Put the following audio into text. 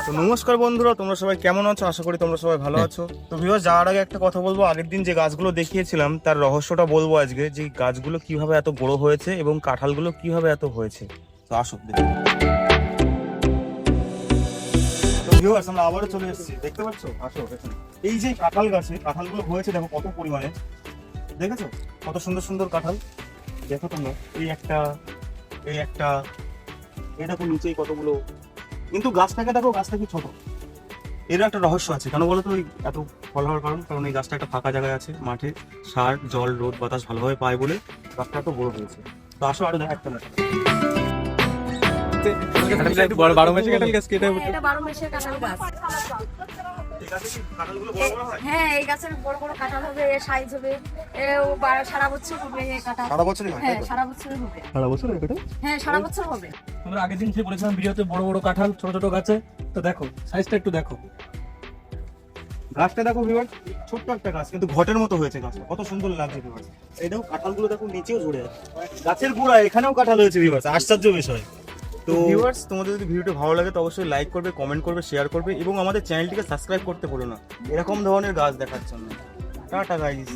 তো নমস্কার বন্ধুরা, তোমরা সবাই কেমন আছো? আশা করি তোমরা সবাই ভালো আছো। তো ভিউয়ার্স, যাওয়ার আগে একটা কথা বলবো, আগের দিন যে গাছগুলো দেখিয়েছিলাম তার রহস্যটা বলবো আজকে, যে গাছগুলো কিভাবে এত বড় হয়েছে এবং কাঁঠালগুলো কিভাবে এত হয়েছে। তো আসো দেখি। তো ভিউয়ার্স, আমরা আবারও চলে এসেছি, দেখতে পাচ্ছো? আসো এখানে। এই যে কাঁঠাল গাছে কাঁঠালগুলো হয়েছে, দেখো কত পরিমাণে, দেখেছো কত সুন্দর সুন্দর কাঁঠাল। দেখো তোমরা, এই একটা, এই একটা, এই দেখো নিচেই কতগুলো। কিন্তু গাছটাকে দেখো, গাছটা কি ছোট। এরও একটা রহস্য আছে, কেন বলো তো? ওই এত ফল হওয়ার কারণ, কারণ এই গাছটা একটা ফাঁকা জায়গায় আছে, মাঠে সার জল রোদ বাতাস ভালোভাবে পায় বলে গাছটা এত বড় হয়েছে। তো আসো আরো দেখা একটা না। হ্যাঁ, এই গাছের বড় বড় কাঁঠাল হবে, এর সাইজ হবে, সারা বছর হবে এই কাঁঠাল। সারা বছরই হয়? হ্যাঁ, সারা বছর হবে। সারা বছর এটা? হ্যাঁ, সারা বছর হবে। আমরা আগের দিন যে বলেছিলাম ভিডিওতে বড় বড় কাঁঠাল ছোট ছোট গাছে, তো দেখো সাইজটা একটু দেখো। গাছটা দেখো ভিউয়ার্স, ছোট্ট একটা গাছ কিন্তু ঘটের মতো হয়েছে গাছটা, কত সুন্দর লাগছে ভিউয়ার্স। এই দেখো কাঁঠালগুলো দেখো নিচেও ঝরে আছে, গাছের গোড়া এখানেও কাঁঠাল হয়েছে ভিউয়ার্স, আশ্চর্য বিষয়। তো ভিউয়ার্স, তোমাদের যদি ভিডিওটা ভালো লাগে তো অবশ্যই লাইক করবে, কমেন্ট করবে, শেয়ার করবে এবং আমাদের চ্যানেলটিকে সাবস্ক্রাইব করতে ভুলো না এরকম ধরনের গাছ দেখার জন্য। Tata guys.